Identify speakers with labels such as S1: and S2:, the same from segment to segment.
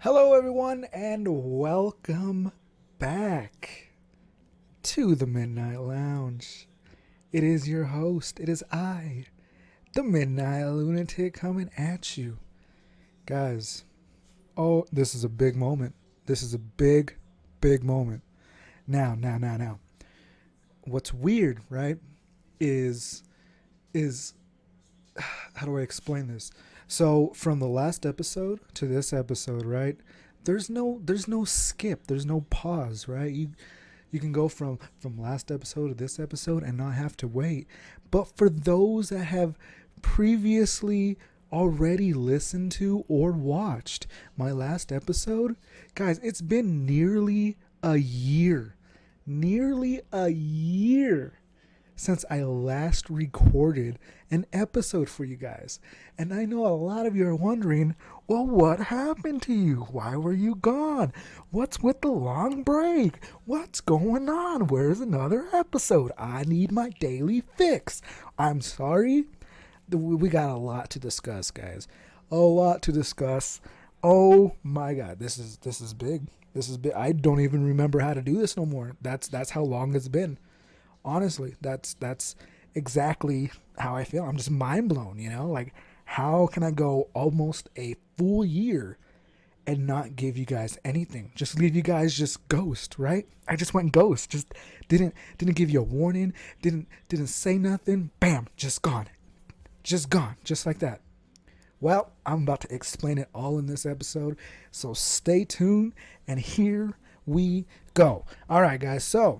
S1: Hello, everyone, and welcome back to the Midnight Lounge. It is your host, it is I, the Midnight Lunatic, coming at you. Guys, this is a big moment. This is a big, big moment. Now. What's weird, right, is, is, how do I explain this? So, from the last episode to this episode, right, there's no skip, there's no pause, right? You can go from last episode to this episode and not have to wait. But for those that have previously already listened to or watched my last episode, guys, it's been nearly a year since I last recorded an episode for you guys. And I know a lot of you are wondering, well, what happened to you? Why were you gone? What's with the long break? What's going on? Where's another episode? I need my daily fix. I'm sorry. We got a lot to discuss, guys. A lot to discuss. Oh my god, this is big. This is big. I don't even remember how to do this no more. That's how long it's been. Honestly, that's exactly how I feel. I'm just mind blown, like how can I go almost a full year and not give you guys anything? Just leave you guys just ghost, right? I just went ghost. Just didn't give you a warning, didn't say nothing. Bam, just gone. Just gone, just like that. Well, I'm about to explain it all in this episode, so stay tuned and here we go. All right, guys. So,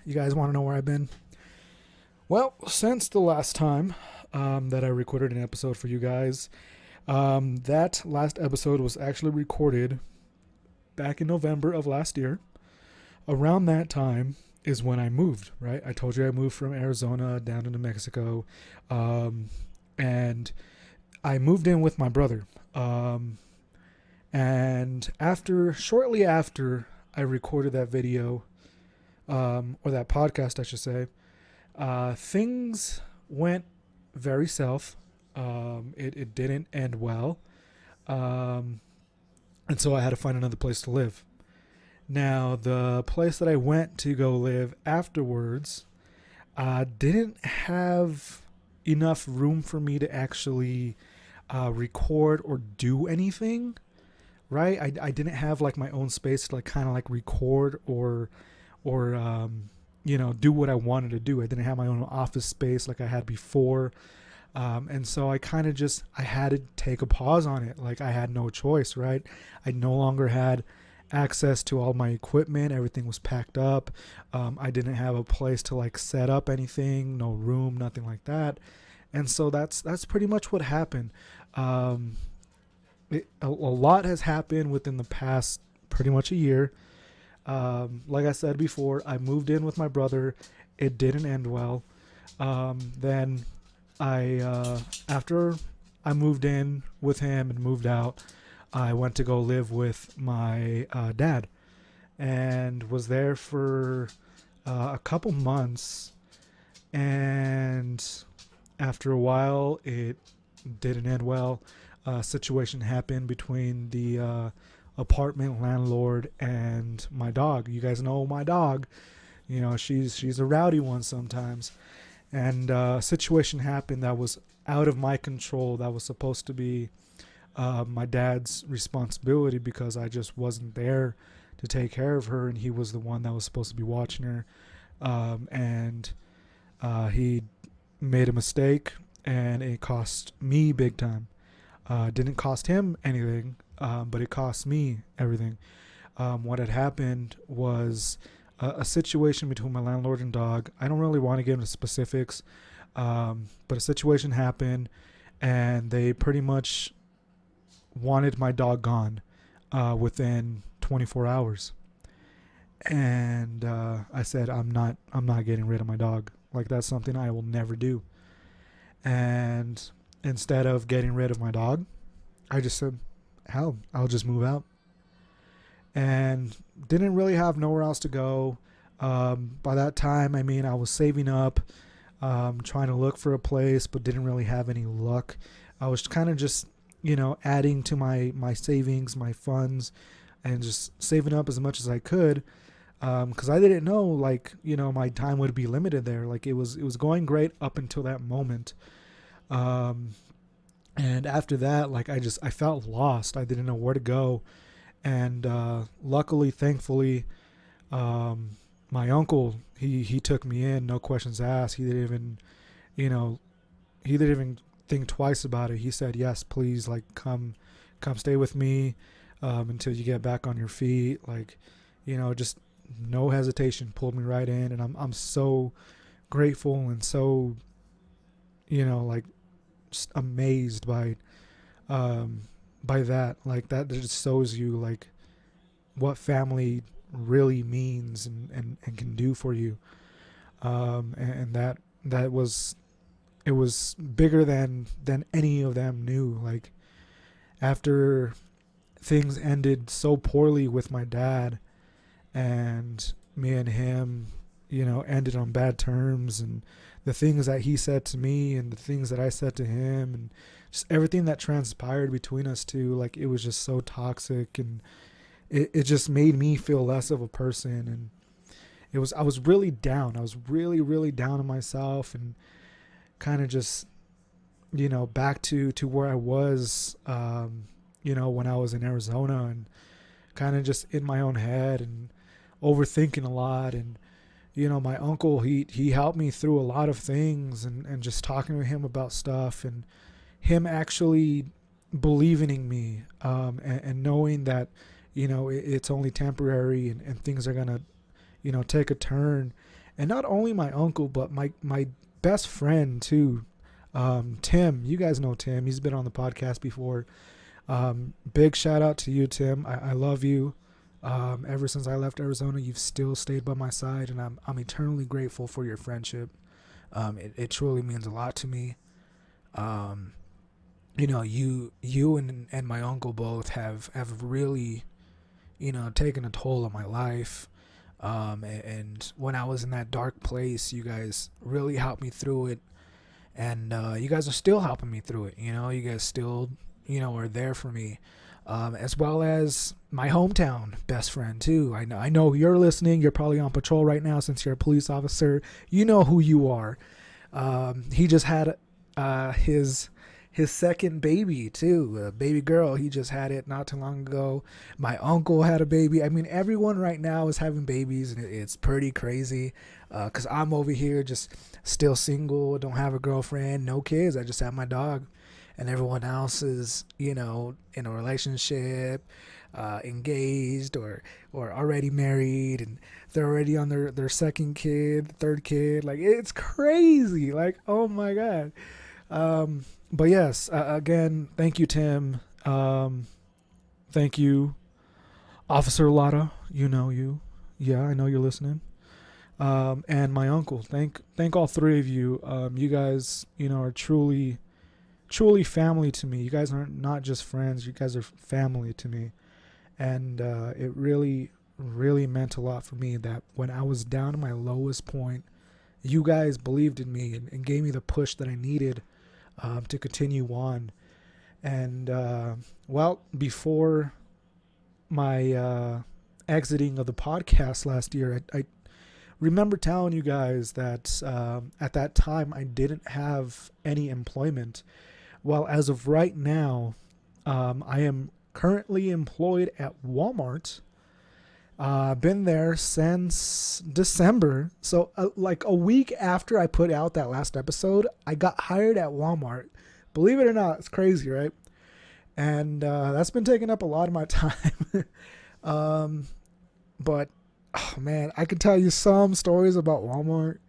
S1: you guys want to know where I've been? Well, since the last time that I recorded an episode for you guys, that last episode was actually recorded back in November of last year. Around that time is when I moved, right? I told you I moved from Arizona down to New Mexico, and I moved in with my brother. And shortly after I recorded that video, or that podcast, I should say, things went very south. It didn't end well. And so I had to find another place to live. Now, the place that I went to go live afterwards didn't have enough room for me to actually record or do anything, right? I didn't have like my own space to like kind of like record or do what I wanted to do. I didn't have my own office space like I had before. And so I kind of I had to take a pause on it. Like I had no choice, right? I no longer had access to all my equipment. Everything was packed up. I didn't have a place to like set up anything, no room, nothing like that. And so that's pretty much what happened. A lot has happened within the past pretty much a year. Like I said before, I moved in with my brother. It didn't end well. Then after I moved in with him and moved out, I went to go live with my dad and was there for a couple months. And after a while, it didn't end well. A situation happened between the apartment landlord and my dog. You guys know my dog. She's a rowdy one sometimes. And a situation happened that was out of my control. That was supposed to be my dad's responsibility because I just wasn't there to take care of her, and he was the one that was supposed to be watching her. And he made a mistake, and it cost me big time. Didn't cost him anything, but it cost me everything. What had happened was a situation between my landlord and dog. I don't really want to get into specifics, but a situation happened, and they pretty much wanted my dog gone within 24 hours. And I said, I'm not getting rid of my dog. Like, that's something I will never do. And instead of getting rid of my dog, I just said, hell, I'll just move out. And didn't really have nowhere else to go. By that time, I was saving up, trying to look for a place, but didn't really have any luck. I was kind of just adding to my savings, my funds, and just saving up as much as I could, because I didn't know, like, my time would be limited there. Like, it was going great up until that moment. um, and after that, like, I felt lost. I didn't know where to go. And luckily, thankfully, um, my uncle, he took me in, no questions asked. He didn't even, you know he didn't even think twice about it. He said, yes, please, like, come stay with me, until you get back on your feet. Like, just no hesitation, pulled me right in. And I'm so grateful and so, like, just amazed um by that. Like, that just shows you, like, what family really means, and can do for you. And that was, it was bigger than any of them knew. Like, after things ended so poorly with my dad, and me and him, ended on bad terms, and the things that he said to me and the things that I said to him, and just everything that transpired between us two, like, it was just so toxic. And it just made me feel less of a person. And I was really down. I was really, really down on myself, and kind of just, back to where I was, when I was in Arizona, and kind of just in my own head and overthinking a lot. And my uncle, he helped me through a lot of things, and just talking to him about stuff, and him actually believing in me, and knowing that, it's only temporary, and things are gonna, take a turn. And not only my uncle, but my best friend too, Tim. You guys know Tim. He's been on the podcast before. Big shout out to you, Tim. I love you. Ever since I left Arizona, you've still stayed by my side, and I'm eternally grateful for your friendship. It truly means a lot to me. You and my uncle both have really, taken a toll on my life. And when I was in that dark place, you guys really helped me through it. And you guys are still helping me through it. You guys still, are there for me. As well as my hometown best friend too. I know you're listening. You're probably on patrol right now since you're a police officer. You know who you are. He just had his second baby too, a baby girl. He just had it not too long ago. My uncle had a baby. I mean, everyone right now is having babies, and it's pretty crazy. Cause I'm over here just still single, don't have a girlfriend, no kids. I just have my dog, and everyone else is, in a relationship, engaged, or already married, and they're already on their second kid, third kid. Like, it's crazy. Like, oh my God. But yes, again, thank you, Tim. Thank you, Officer Lotta. You. Yeah, I know you're listening. And my uncle. Thank all three of you. You guys, are truly, truly family to me. You guys are not just friends. You guys are family to me. And it really, really meant a lot for me that when I was down at my lowest point, you guys believed in me, and gave me the push that I needed, to continue on. And before my exiting of the podcast last year, I remember telling you guys that at that time I didn't have any employment. Well, as of right now, I am currently employed at Walmart. Been there since December. So like a week after I put out that last episode, I got hired at Walmart. Believe it or not, it's crazy, right? And that's been taking up a lot of my time. But oh man, I could tell you some stories about Walmart.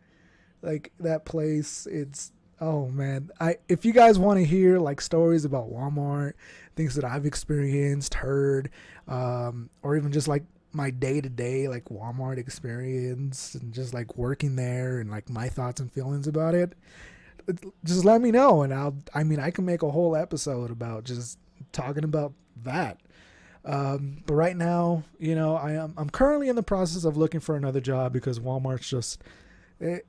S1: Like, that place, it's, oh man. If you guys want to hear like stories about Walmart, things that I've experienced, heard, or even just like my day-to-day like Walmart experience, and just like working there, and like my thoughts and feelings about it, just let me know, and I can make a whole episode about just talking about that. But right now, I'm currently in the process of looking for another job, because Walmart's just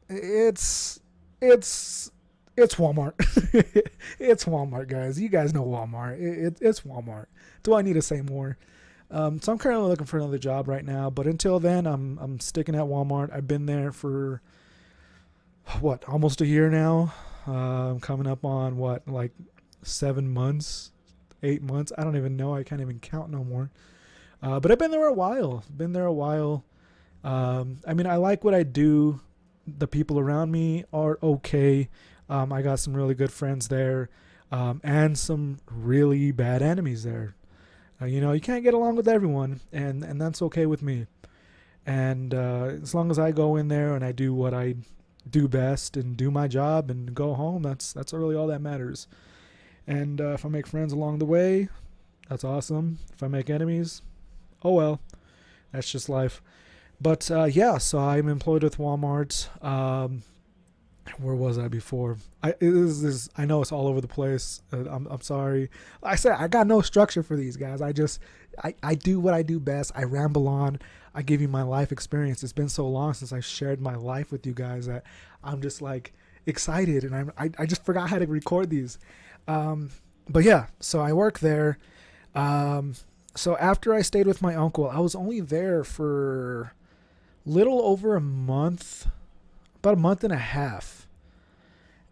S1: it's It's Walmart. It's Walmart, guys. You guys know Walmart. It's Walmart. Do I need to say more? So I'm currently looking for another job right now, but until then, I'm sticking at Walmart. I've been there for what, almost a year now. I'm coming up on what, like 7 months, 8 months. I don't even know. I can't even count no more. But I've been there a while. Been there a while. I mean, I like what I do. The people around me are okay. I got some really good friends there, and some really bad enemies there. You can't get along with everyone, and that's okay with me. And as long as I go in there and I do what I do best and do my job and go home, that's really all that matters. And if I make friends along the way, that's awesome. If I make enemies, oh well, that's just life. But yeah, so I'm employed with Walmart. Where was I before? I know it's all over the place. I'm sorry. Like I said, I got no structure for these guys. I do what I do best. I ramble on. I give you my life experience. It's been so long since I shared my life with you guys that I'm just like excited, and I just forgot how to record these. But yeah, so I work there. So after I stayed with my uncle, I was only there for little over a month, about a month and a half,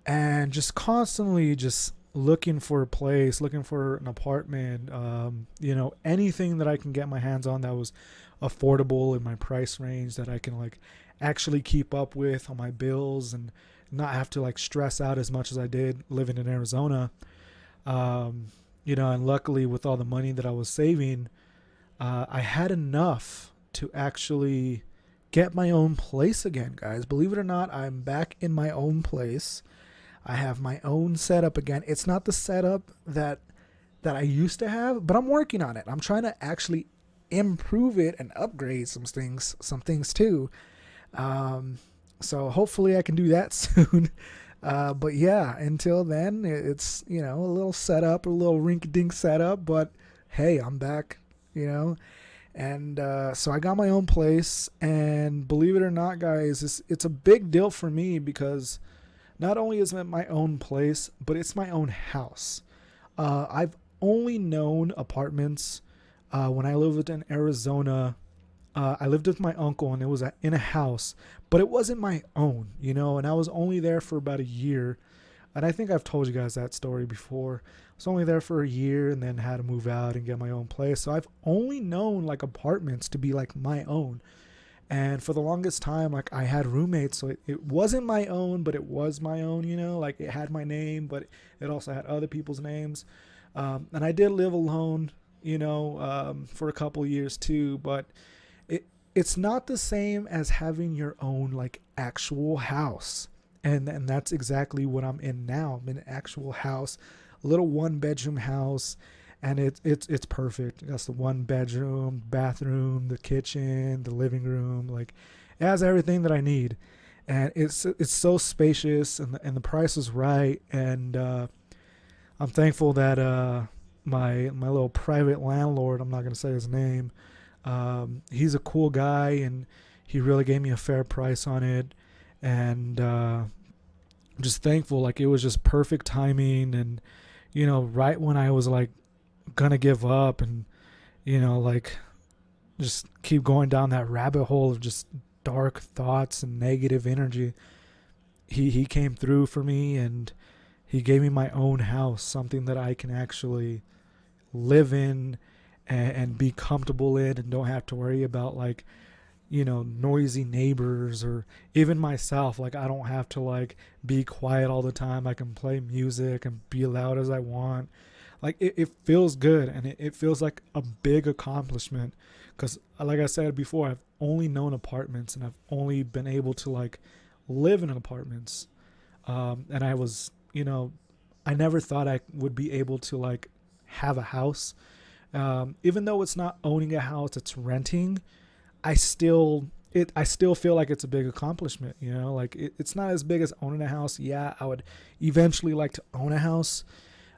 S1: and just constantly just looking for a place, looking for an apartment, anything that I can get my hands on that was affordable in my price range, that I can like actually keep up with on my bills and not have to like stress out as much as I did living in Arizona. And luckily with all the money that I was saving, I had enough to actually get my own place again, guys. Believe it or not, I'm back in my own place. I have my own setup again. It's not the setup that I used to have, but I'm working on it. I'm trying to actually improve it and upgrade some things too. So hopefully I can do that soon. But yeah, until then, it's, a little setup, a little rink-dink setup, but hey, I'm back, and so I got my own place, and believe it or not, guys, it's a big deal for me because not only is it my own place, but it's my own house. I've only known apartments when I lived in Arizona. I lived with my uncle, and it was in a house, but it wasn't my own, and I was only there for about a year. And I think I've told you guys that story before. I was only there for a year and then had to move out and get my own place. So I've only known like apartments to be like my own. And for the longest time, like I had roommates, so it wasn't my own, but it was my own, like it had my name, but it also had other people's names. And I did live alone, for a couple years too, but it's not the same as having your own like actual house. And that's exactly what I'm in now. I'm in an actual house, a little 1-bedroom house, and it's perfect. It has the 1 bedroom, bathroom, the kitchen, the living room. Like it has everything that I need, and it's so spacious, and the price is right. And I'm thankful that my little private landlord, I'm not gonna say his name, he's a cool guy, and he really gave me a fair price on it. And I'm just thankful. Like it was just perfect timing, and right when I was like gonna give up, and like just keep going down that rabbit hole of just dark thoughts and negative energy, he came through for me, and he gave me my own house, something that I can actually live in and be comfortable in, and don't have to worry about like noisy neighbors, or even myself. Like I don't have to like be quiet all the time. I can play music and be loud as I want. Like it feels good, and it feels like a big accomplishment, because like I said before, I've only known apartments, and I've only been able to like live in apartments. And I was, I never thought I would be able to like have a house. Even though it's not owning a house, it's renting. I still feel like it's a big accomplishment, like it's not as big as owning a house. Yeah, I would eventually like to own a house.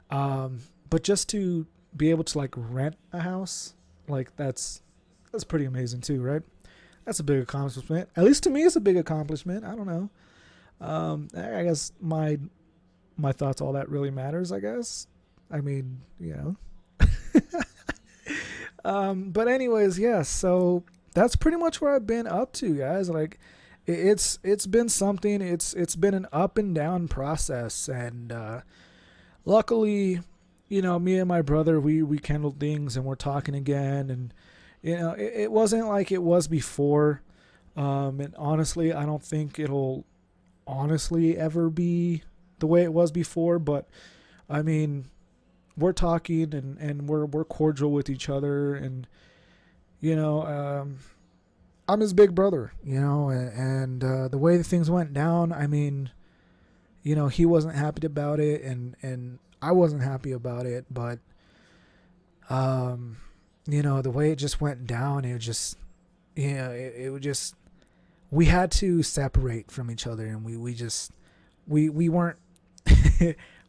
S1: But just to be able to like rent a house, like that's pretty amazing too, right? That's a big accomplishment. At least to me, it's a big accomplishment. I don't know. I guess my my thoughts all that really matters, I guess. I mean, but anyways, yeah, so that's pretty much where I've been up to, guys. Like it's been something. It's been an up and down process, and luckily, me and my brother, we kindled things and we're talking again, and it wasn't like it was before. And honestly, I don't think it'll honestly ever be the way it was before, but I mean, we're talking, and we're cordial with each other, and you know, I'm his big brother, and the way things went down, I mean, he wasn't happy about it, and I wasn't happy about it, but the way it just went down, it just, it would just, we had to separate from each other, and we weren't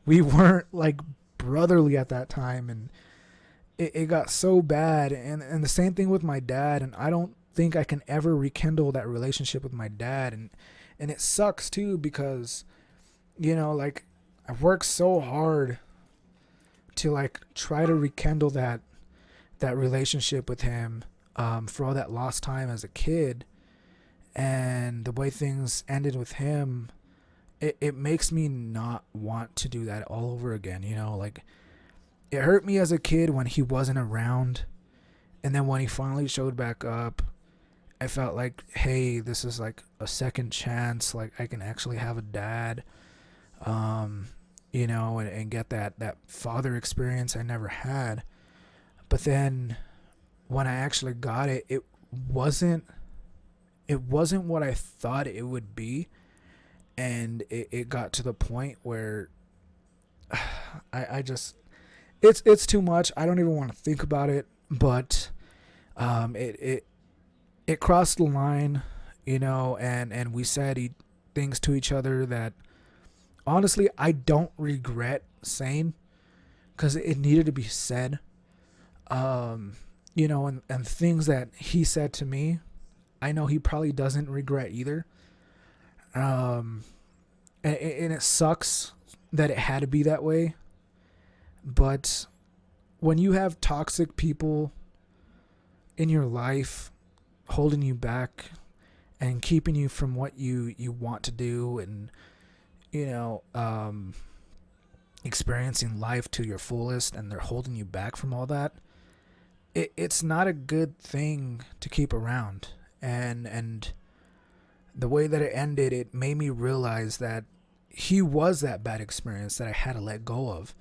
S1: we weren't like brotherly at that time, and it got so bad, and the same thing with my dad, and I don't think I can ever rekindle that relationship with my dad, and it sucks too, because like I worked so hard to like try to rekindle that relationship with him, for all that lost time as a kid, and the way things ended with him, it makes me not want to do that all over again. Like it hurt me as a kid when he wasn't around, and then when he finally showed back up, I felt like, hey, this is like a second chance. Like I can actually have a dad, and get that father experience I never had. But then when I actually got it, wasn't it wasn't what I thought it would be, and it got to the point where I just, it's too much. I don't even want to think about it, but it crossed the line, and we said things to each other that honestly I don't regret saying, because it needed to be said. And things that he said to me, I know he probably doesn't regret either. And it sucks that it had to be that way. But when you have toxic people in your life holding you back and keeping you from what you want to do, and experiencing life to your fullest, and they're holding you back from all that, it's not a good thing to keep around. And the way that it ended, it made me realize that he was that bad experience that I had to let go of.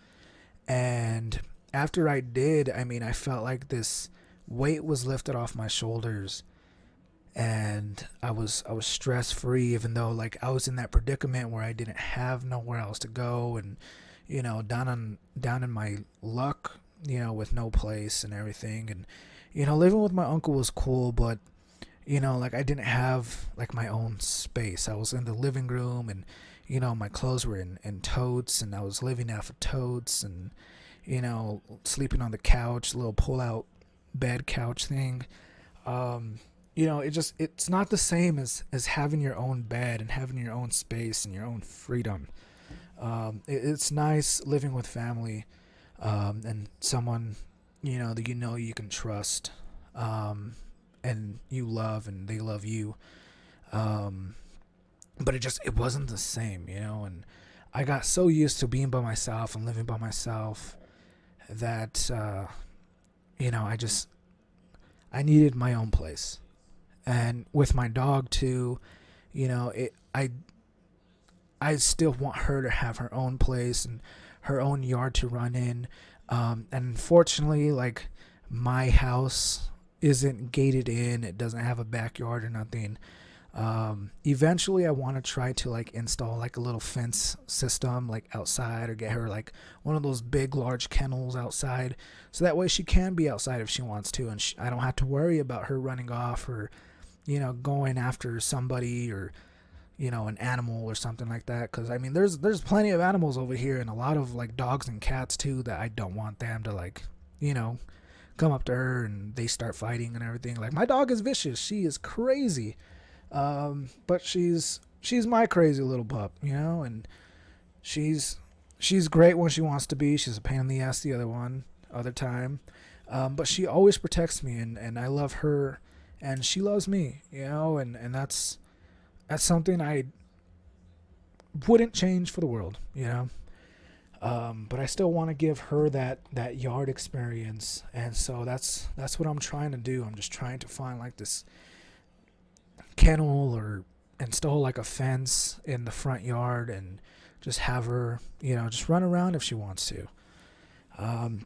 S1: And after I did, I mean, I felt like this weight was lifted off my shoulders, and I was stress free, even though like I was in that predicament where I didn't have nowhere else to go, and down in my luck, with no place and everything. And living with my uncle was cool, but like I didn't have like my own space. I was in the living room, and my clothes were in totes, and I was living off of totes, and sleeping on the couch, a little pull out bed couch thing. It's not the same as having your own bed and having your own space and your own freedom. It's nice living with family, and someone that you can trust, and you love, and they love you. But it wasn't the same, and I got so used to being by myself and living by myself that I needed my own place. And with my dog too, I still want her to have her own place and her own yard to run in. And unfortunately, like, my house isn't gated in. It doesn't have a backyard or nothing. Eventually I want to try to like install like a little fence system like outside, or get her like one of those big large kennels outside, so that way she can be outside if she wants to, and I don't have to worry about her running off, or going after somebody, or an animal or something like that. Because I mean, there's plenty of animals over here, and a lot of like dogs and cats too, that I don't want them to like come up to her and they start fighting and everything. Like, my dog is vicious, she is crazy, but she's my crazy little pup, and she's she's great when she wants to be. She's a pain in the ass the other time. But she always protects me, and I love her, and she loves me, and that's something I wouldn't change for the world. But I still want to give her that yard experience, and so that's what I'm trying to do. I'm just trying to find like this kennel or install like a fence in the front yard and just have her, just run around if she wants to.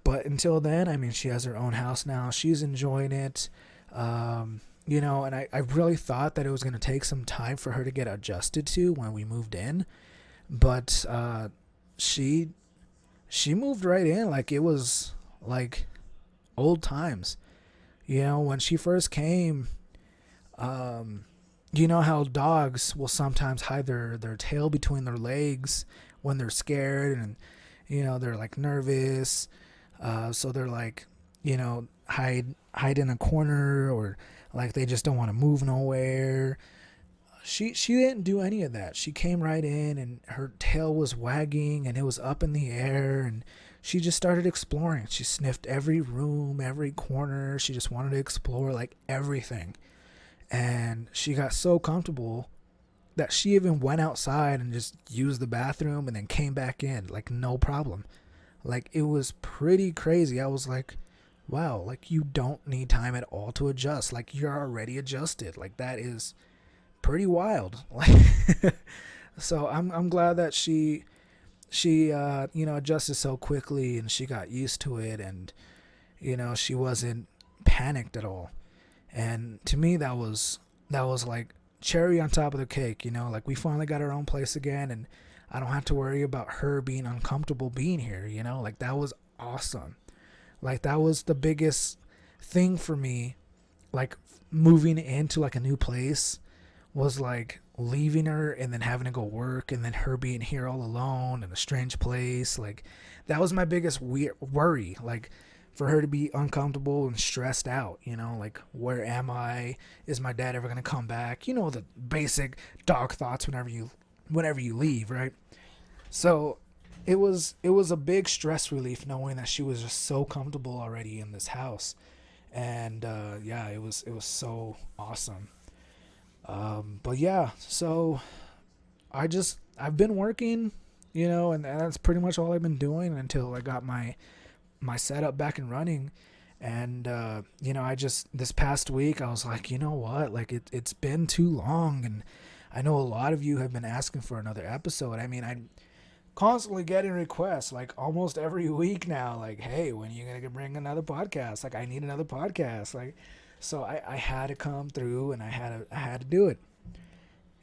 S1: But until then, I mean, she has her own house now. She's enjoying it. And I really thought that it was going to take some time for her to get adjusted to when we moved in. But she moved right in like it was like old times. When she first came, you know how dogs will sometimes hide their tail between their legs when they're scared, and they're like nervous, so they're like hide in a corner, or like they just don't want to move nowhere. She didn't do any of that. She came right in, and her tail was wagging and it was up in the air, and she just started exploring. She sniffed every room, every corner. She just wanted to explore like everything. And she got so comfortable that she even went outside and just used the bathroom and then came back in like no problem. Like, it was pretty crazy. I was like, wow, like, you don't need time at all to adjust. Like, you're already adjusted. Like, that is pretty wild. Like, so I'm glad that she adjusted so quickly, and she got used to it, and she wasn't panicked at all. And to me, that was like cherry on top of the cake. Like, we finally got our own place again, and I don't have to worry about her being uncomfortable being here. Like, that was awesome. Like, that was the biggest thing for me. Like, moving into like a new place was like leaving her and then having to go work, and then her being here all alone in a strange place. Like, that was my biggest worry. Like, for her to be uncomfortable and stressed out, like, where am I? Is my dad ever going to come back? The basic dog thoughts whenever you leave, right? So it was a big stress relief knowing that she was just so comfortable already in this house. And it was so awesome. But yeah, so I've been working, and that's pretty much all I've been doing until I got my setup back and running. And I just, this past week, I was like, you know what, like, it's been too long, and I know a lot of you have been asking for another episode. I mean, I'm constantly getting requests like almost every week now, like, hey, when are you gonna bring another podcast? Like, I need another podcast. Like, so I had to come through, and I had to do it.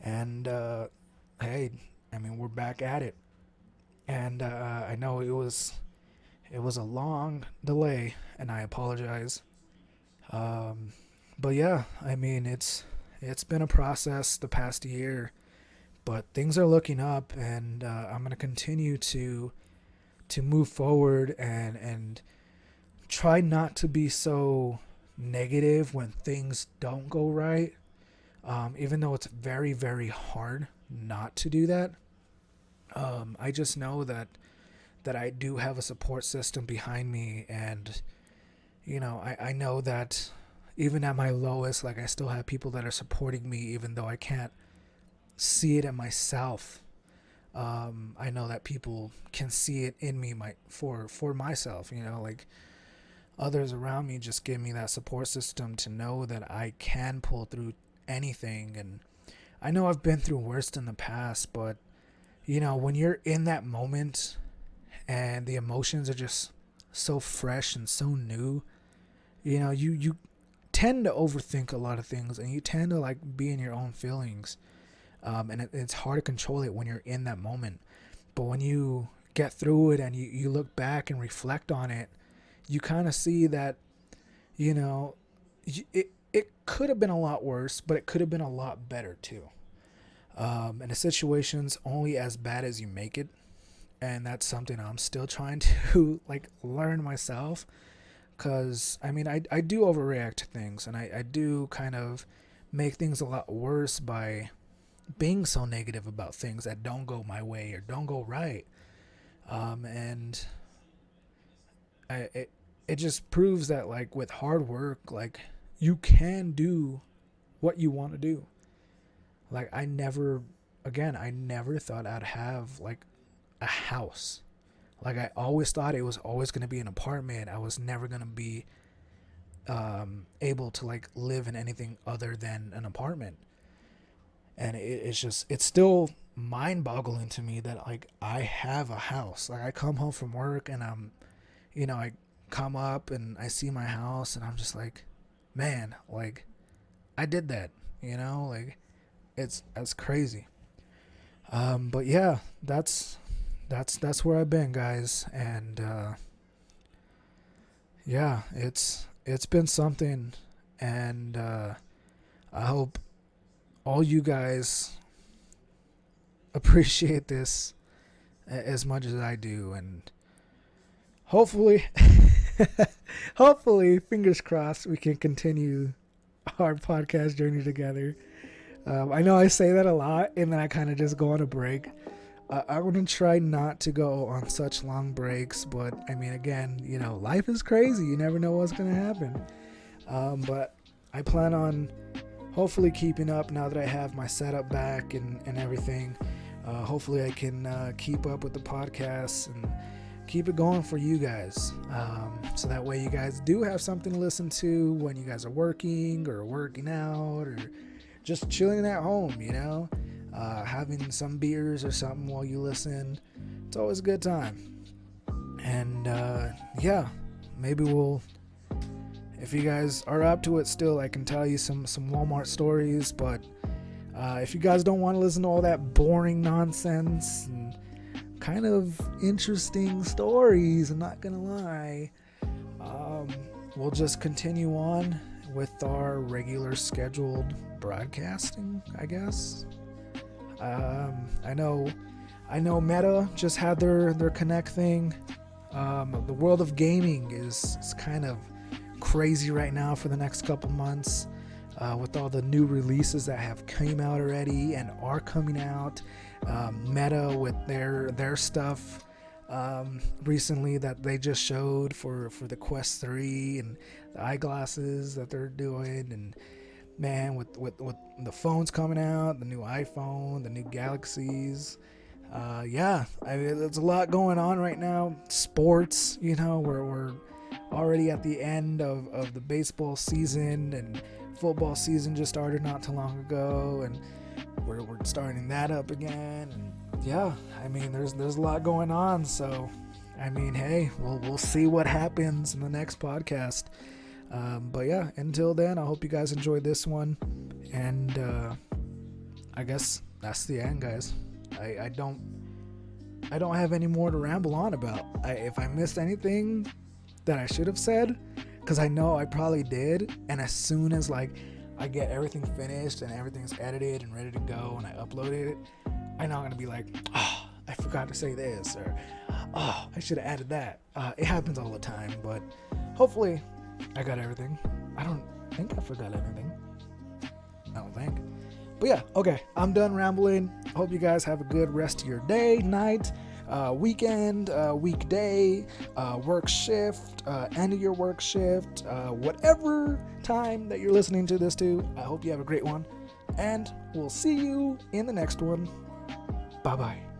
S1: And hey, I mean, we're back at it. And I know it was a long delay, and I apologize. But yeah, I mean, it's been a process the past year, but things are looking up, and I'm gonna continue to move forward and try not to be so negative when things don't go right. Even though it's very, very hard not to do that. I just know that I do have a support system behind me, and I know that even at my lowest, like, I still have people that are supporting me, even though I can't see it in myself. I know that people can see it in me for myself. Like, others around me just give me that support system to know that I can pull through anything. And I know I've been through worse in the past, but when you're in that moment and the emotions are just so fresh and so new, you tend to overthink a lot of things, and you tend to like be in your own feelings. And it's hard to control it when you're in that moment. But when you get through it and you look back and reflect on it, you kind of see that, it could have been a lot worse, but it could have been a lot better too. And the situation's only as bad as you make it. And that's something I'm still trying to like learn myself. Cause I mean, I do overreact to things, and I do kind of make things a lot worse by being so negative about things that don't go my way or don't go right. And it just proves that, like, with hard work, like, you can do what you want to do. Like, I never thought I'd have, like, a house. Like, I always thought it was always going to be an apartment. I was never going to be able to, like, live in anything other than an apartment. And it's still mind boggling to me that, like, I have a house. Like, I come home from work and I come up and I see my house and I'm just like, man, like, I did that, like, that's crazy. But yeah, that's where I've been, guys. And yeah, it's been something. And I hope all you guys appreciate this as much as I do. And hopefully hopefully, fingers crossed, we can continue our podcast journey together. I know I say that a lot and then I kind of just go on a break. I want to try not to go on such long breaks, but I mean, again, life is crazy. You never know what's going to happen. But I plan on hopefully keeping up now that I have my setup back and everything. Hopefully I can keep up with the podcast and keep it going for you guys. So that way you guys do have something to listen to when you guys are working or working out or just chilling at home, having some beers or something while you listen. It's always a good time. And yeah, maybe if you guys are up to it still, I can tell you some Walmart stories. But if you guys don't want to listen to all that boring nonsense and kind of interesting stories, I'm not gonna lie, we'll just continue on with our regular scheduled broadcasting, I guess. I know Meta just had their Connect thing. The world of gaming is kind of crazy right now for the next couple months, with all the new releases that have came out already and are coming out. Meta with their stuff recently that they just showed for the Quest 3 and the eyeglasses that they're doing. And man, with the phones coming out, the new iPhone, the new Galaxies, yeah, I mean, there's a lot going on right now. Sports, we're already at the end of the baseball season, and football season just started not too long ago, and we're starting that up again. And yeah, I mean, there's a lot going on. So I mean, hey, we'll see what happens in the next podcast. But yeah, until then, I hope you guys enjoyed this one, and I guess that's the end, guys. I don't have any more to ramble on about. If I missed anything that I should have said, because I know I probably did, and as soon as, like, I get everything finished and everything's edited and ready to go and I uploaded it, I know I'm gonna be like, oh, I forgot to say this, or oh, I should have added that. It happens all the time, but hopefully I got everything. I don't think I forgot anything. I don't think. But yeah, okay, I'm done rambling. Hope you guys have a good rest of your day, night, weekend, weekday, work shift, end of your work shift, whatever time that you're listening to this to. I hope you have a great one, and we'll see you in the next one. Bye-bye.